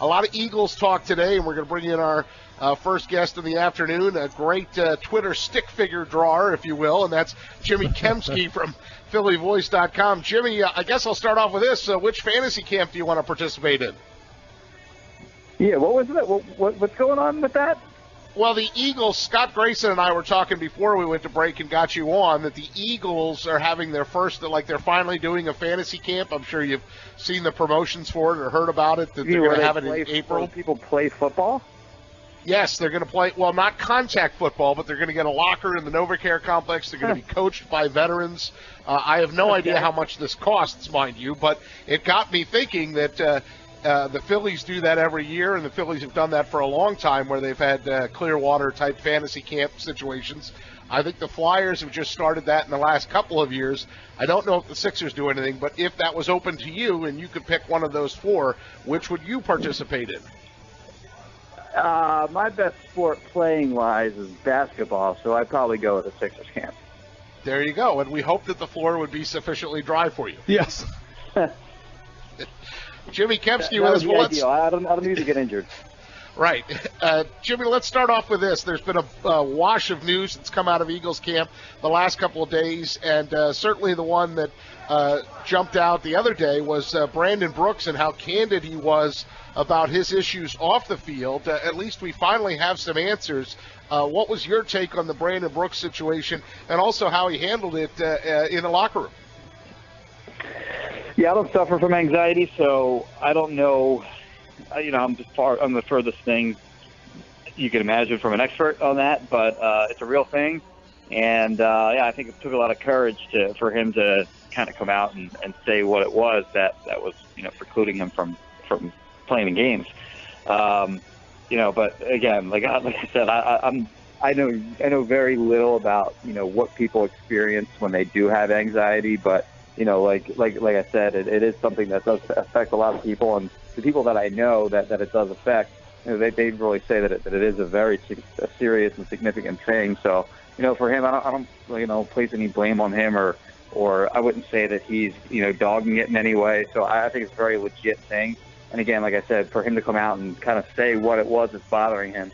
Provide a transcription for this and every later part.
a lot of Eagles talk today, and we're going to bring in our first guest in the afternoon, a great Twitter stick figure drawer, if you will, and that's Jimmy Kempski from PhillyVoice.com. Jimmy, I guess I'll start off with this. Which fantasy camp do you want to participate in? Yeah, what was it? What's going on with that? Well, the Eagles, Scott Grayson and I were talking before we went to break and got you on, that the Eagles are having their first, they're finally doing a fantasy camp. I'm sure you've seen the promotions for it or heard about it, that they're going to have it in April. People play football? Yes, they're going to play, well, not contact football, but they're going to get a locker in the NovaCare complex. They're going to be coached by veterans. I have no idea how much this costs, mind you, but it got me thinking that the Phillies do that every year, and the Phillies have done that for a long time where they've had Clearwater-type fantasy camp situations. I think the Flyers have just started that in the last couple of years. I don't know if the Sixers do anything, but if that was open to you and you could pick one of those four, which would you participate in? My best sport playing-wise is basketball, so I'd probably go with the Sixers camp. There you go, and we hope that the floor would be sufficiently dry for you. Yes. Jimmy Kempski with us. Well, I don't need to get injured. Right. Jimmy, let's start off with this. There's been a wash of news that's come out of Eagles camp the last couple of days, and certainly the one that jumped out the other day was Brandon Brooks and how candid he was about his issues off the field. At least we finally have some answers. What was your take on the Brandon Brooks situation and also how he handled it in the locker room? Yeah, I don't suffer from anxiety, so I don't know. I'm the furthest thing you can imagine from an expert on that, but it's a real thing. And, I think it took a lot of courage for him to kind of come out and say what it was that was, precluding him from playing in games. But again, like I said, I know very little about, what people experience when they do have anxiety, but like I said, it is something that does affect a lot of people, and the people that I know that it does affect, they really say that it is a very serious and significant thing. So, for him, I don't place any blame on him, or I wouldn't say that he's dogging it in any way. So I think it's a very legit thing. And again, like I said, for him to come out and kind of say what it was that's bothering him,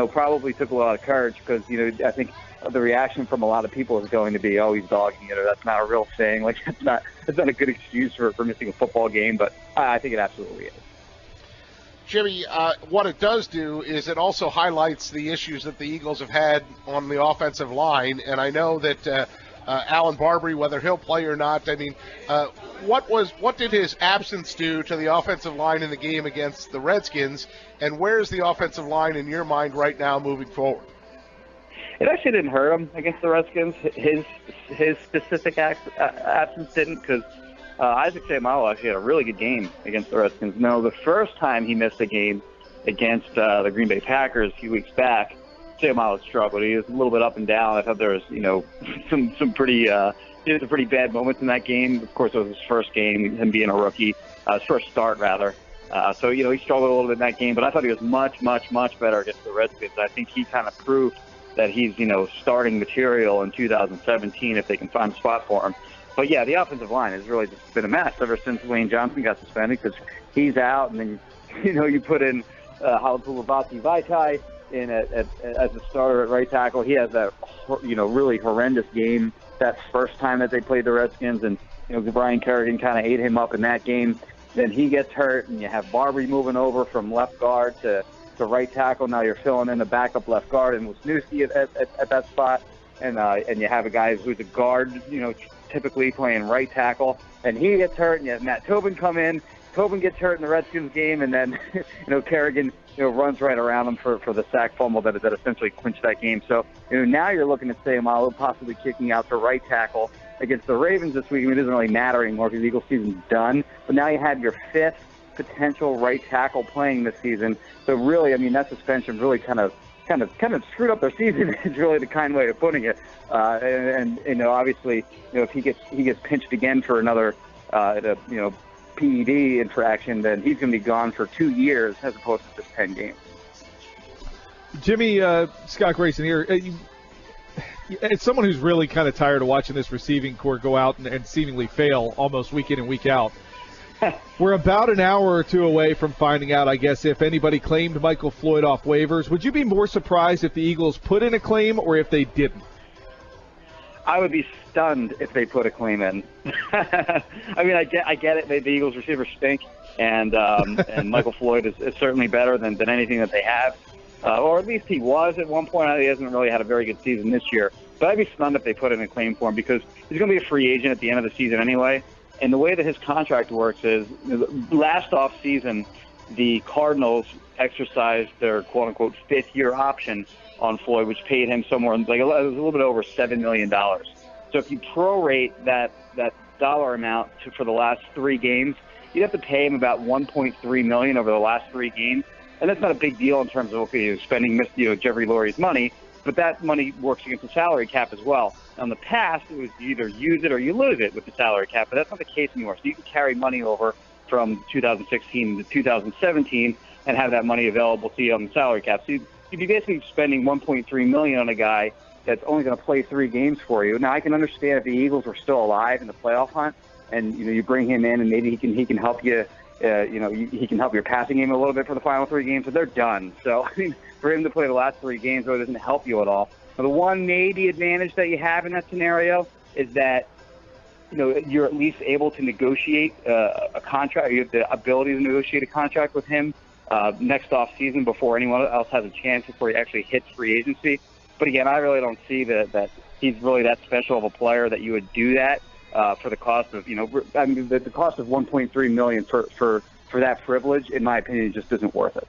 probably took a lot of courage, because I think the reaction from a lot of people is going to be, oh, he's dogging it, or that's not a real thing. Like, it's not a good excuse for missing a football game, but I think it absolutely is. Jimmy, what it does do is it also highlights the issues that the Eagles have had on the offensive line, and I know that Alan Barbary, whether he'll play or not, I mean, what did his absence do to the offensive line in the game against the Redskins, and where's the offensive line in your mind right now moving forward? It actually didn't hurt him against the Redskins. His specific absence didn't, because Isaac Seumalo actually had a really good game against the Redskins. No, the first time he missed a game against the Green Bay Packers a few weeks back, Seumalo struggled. He was a little bit up and down. I thought there was, some pretty bad moments in that game. Of course, it was his first game, him being a rookie, his first start rather. So he struggled a little bit in that game, but I thought he was much, much, much better against the Redskins. I think he kind of proved that he's, starting material in 2017 if they can find a spot for him. But, yeah, the offensive line has really just been a mess ever since Lane Johnson got suspended, because he's out, and then, you put in Halapoulivaati Vaitai in as a starter at right tackle. He has that, really horrendous game that first time that they played the Redskins, and, Brian Kerrigan kind of ate him up in that game. Then he gets hurt, and you have Barbary moving over from left guard to right tackle. Now you're filling in the backup left guard and Wisniewski at that spot, and you have a guy who's a guard, typically playing right tackle, and he gets hurt, and you have Matt Tobin come in. Tobin gets hurt in the Redskins game, and then Kerrigan runs right around him for the sack fumble that essentially clinched that game. So now you're looking at Seumalo possibly kicking out to right tackle against the Ravens this week. I mean, it doesn't really matter anymore because the Eagles season's done. But now you have your fifth potential right tackle playing this season. So really, I mean, that suspension really kind of screwed up their season. Is really the kind way of putting it. And obviously, if he gets pinched again for another PED infraction, then he's going to be gone for 2 years as opposed to just 10 games. Jimmy, Scott Grayson here. As someone who's really kind of tired of watching this receiving corps go out and seemingly fail almost week in and week out, We're about an hour or two away from finding out, I guess, if anybody claimed Michael Floyd off waivers. Would you be more surprised if the Eagles put in a claim or if they didn't? I would be stunned if they put a claim in. I mean, I get it. The Eagles receivers stink, and Michael Floyd is certainly better than anything that they have. Or at least he was at one point. He hasn't really had a very good season this year. But I'd be stunned if they put in a claim for him because he's going to be a free agent at the end of the season anyway. And the way that his contract works is last off season, the Cardinals exercised their quote-unquote fifth-year option on Floyd, which paid him somewhere like it was a little bit over $7 million. So if you prorate that dollar amount for the last 3 games, you'd have to pay him about $1.3 million over the last 3 games. And that's not a big deal in terms of spending Jeffrey Lurie's money, but that money works against the salary cap as well. Now, in the past, it was you either use it or you lose it with the salary cap, but that's not the case anymore. So you can carry money over from 2016 to 2017 and have that money available to you on the salary cap. So you'd be basically spending $1.3 million on a guy that's only going to play 3 games for you. Now, I can understand if the Eagles were still alive in the playoff hunt, and you bring him in, and maybe he can help you. He can help your passing game a little bit for the final 3 games, but they're done. So, I mean, for him to play the last 3 games really doesn't help you at all. But the one maybe advantage that you have in that scenario is that, you're at least able to negotiate a contract. You have the ability to negotiate a contract with him next off season before anyone else has a chance, before he actually hits free agency. But again, I really don't see that he's really that special of a player that you would do that for the cost of, the cost of $1.3 million for that privilege, in my opinion, just isn't worth it.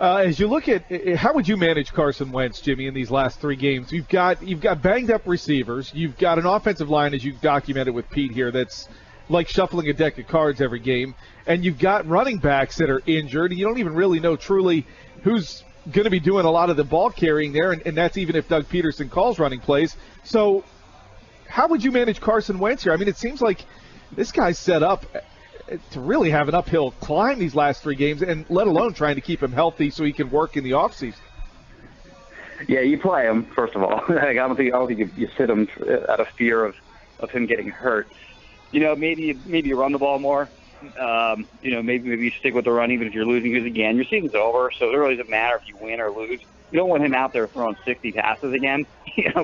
As you look at how would you manage Carson Wentz, Jimmy, in these last 3 games? You've got banged up receivers. You've got an offensive line, as you've documented with Pete here, that's like shuffling a deck of cards every game. And you've got running backs that are injured. You don't even really know truly who's going to be doing a lot of the ball carrying there, and that's even if Doug Peterson calls running plays. So how would you manage Carson Wentz here? I mean, it seems like this guy's set up to really have an uphill climb these last 3 games, and let alone trying to keep him healthy so he can work in the offseason. Yeah, you play him, first of all. I don't think you sit him out of fear of him getting hurt. Maybe you run the ball more. Maybe you stick with the run even if you're losing, because again, your season's over, so it really doesn't matter if you win or lose. You don't want him out there throwing 60 passes again,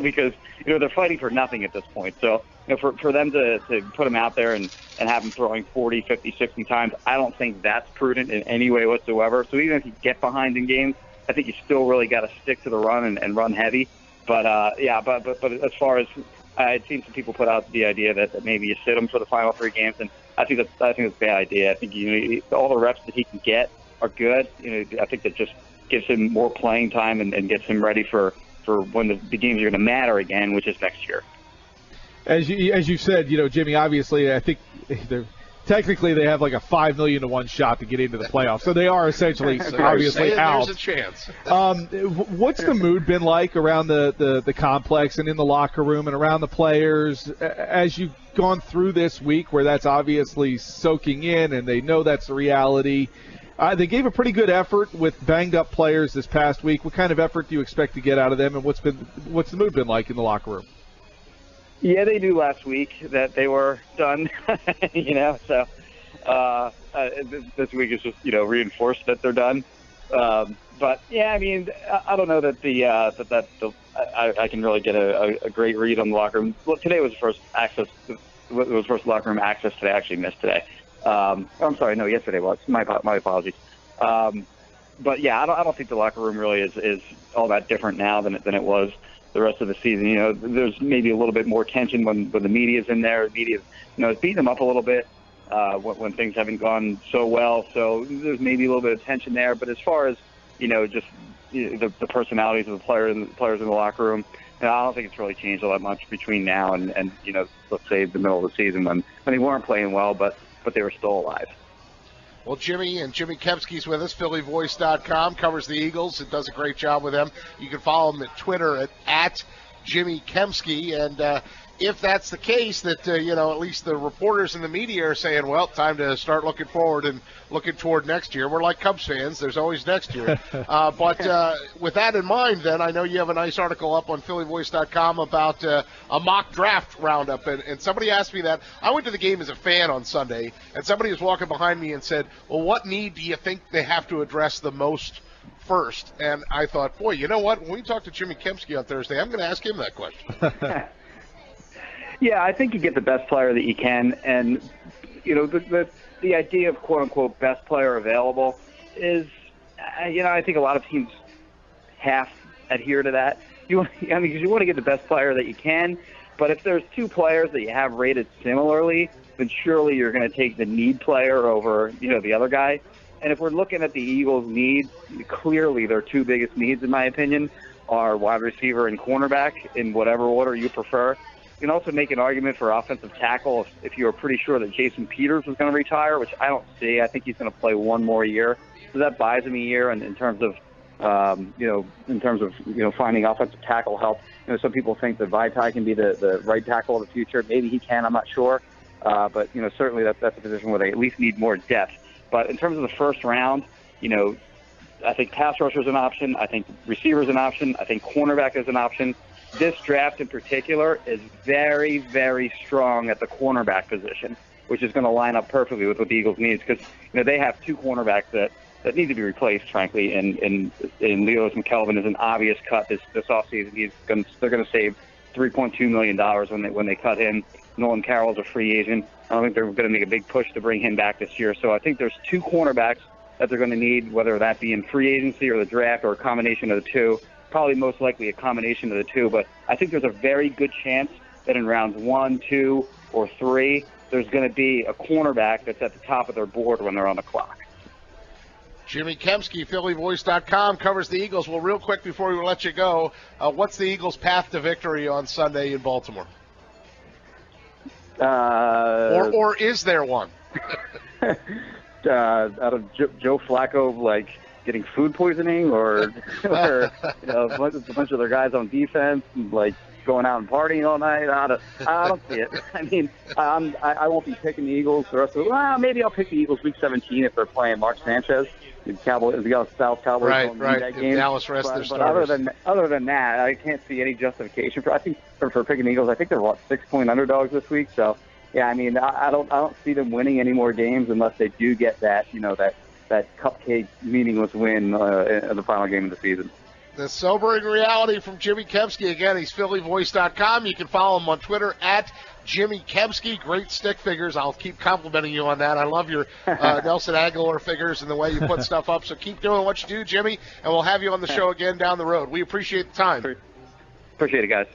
because they're fighting for nothing at this point. So for them to put him out there and have him throwing 40, 50, 60 times, I don't think that's prudent in any way whatsoever. So even if you get behind in games, I think you still really got to stick to the run and run heavy. But but as far as I'd seen some people put out the idea that maybe you sit him for the final 3 games, and I think that's a bad idea. I think all the reps that he can get are good. I think that just gives him more playing time and gets him ready for when the games are going to matter again, which is next year. As you said, Jimmy, obviously, I think technically they have like a 5 million to 1 shot to get into the playoffs, so they are essentially obviously out. There's a chance. What's the mood been like around the complex and in the locker room and around the players as you've gone through this week, where that's obviously soaking in and they know that's the reality? They gave a pretty good effort with banged up players this past week. What kind of effort do you expect to get out of them, and what's the mood been like in the locker room? Yeah, they knew last week that they were done, so this week is just, reinforced that they're done. But yeah, I mean, I don't know that I can really get a great read on the locker room. Well, today was the first access. It was first locker room access today. I actually missed today. I'm sorry, no, yesterday was. My apologies. But yeah, I don't think the locker room really is all that different now than it was the rest of the season. There's maybe a little bit more tension when the media's in there. The media, is beating them up a little bit when things haven't gone so well. So there's maybe a little bit of tension there. But as far as just the personalities of the players in the locker room, I don't think it's really changed all that much between now and let's say the middle of the season when they weren't playing well, but they were still alive. Well, Jimmy Kempski's with us. PhillyVoice.com covers the Eagles and does a great job with them. You can follow him at Twitter at Jimmy Kempski. And if that's the case, that at least the reporters and the media are saying, well, time to start looking forward and looking toward next year. We're like Cubs fans. There's always next year. But with that in mind, then, I know you have a nice article up on PhillyVoice.com about a mock draft roundup. And somebody asked me that. I went to the game as a fan on Sunday, and somebody was walking behind me and said, well, what need do you think they have to address the most first? And I thought, boy, you know what? When we talk to Jimmy Kempski on Thursday, I'm going to ask him that question. Yeah, I think you get the best player that you can, and the idea of quote unquote best player available is, I think a lot of teams half adhere to that. Because you want to get the best player that you can, but if there's two players that you have rated similarly, then surely you're going to take the need player over the other guy. And if we're looking at the Eagles' needs, clearly their two biggest needs, in my opinion, are wide receiver and cornerback in whatever order you prefer. You can also make an argument for offensive tackle if you were pretty sure that Jason Peters was going to retire, which I don't see. I think he's going to play one more year, so that buys him a year. And in terms of finding offensive tackle help, some people think that Vaitai can be the right tackle of the future. Maybe he can. I'm not sure, but certainly that's a position where they at least need more depth. But in terms of the first round, I think pass rusher is an option. I think receiver is an option. I think cornerback is an option. This draft in particular is very, very strong at the cornerback position, which is going to line up perfectly with what the Eagles need, because they have two cornerbacks that need to be replaced, frankly. And Leos McKelvin is an obvious cut this offseason. They're going to save $3.2 million when they cut him. Nolan Carroll's a free agent. I don't think they're going to make a big push to bring him back this year. So I think there's two cornerbacks that they're going to need, whether that be in free agency or the draft or a combination of the two. Probably most likely a combination of the two, but I think there's a very good chance that in rounds 1, 2, or 3, there's going to be a cornerback that's at the top of their board when they're on the clock. Jimmy Kempski, PhillyVoice.com, covers the Eagles. Well, real quick before we let you go, what's the Eagles' path to victory on Sunday in Baltimore? Or is there one? Out of Joe Flacco, getting food poisoning, or a bunch of their guys on defense, going out and partying all night. I don't see it. I mean, I won't be picking the Eagles the rest of the. Maybe I'll pick the Eagles Week 17 if they're playing Mark Sanchez. The South Cowboys right. That game. Dallas rest their but starters. other than that, I can't see any justification for. I think for picking the Eagles. I think they're 6-point underdogs this week. So yeah, I mean, I don't see them winning any more games unless they do get that that cupcake meaningless win in the final game of the season. The sobering reality from Jimmy Kempski. Again, he's PhillyVoice.com. You can follow him on Twitter at Jimmy Kempski. Great stick figures. I'll keep complimenting you on that. I love your Nelson Aguilar figures and the way you put stuff up. So keep doing what you do, Jimmy, and we'll have you on the show again down the road. We appreciate the time. Appreciate it, guys.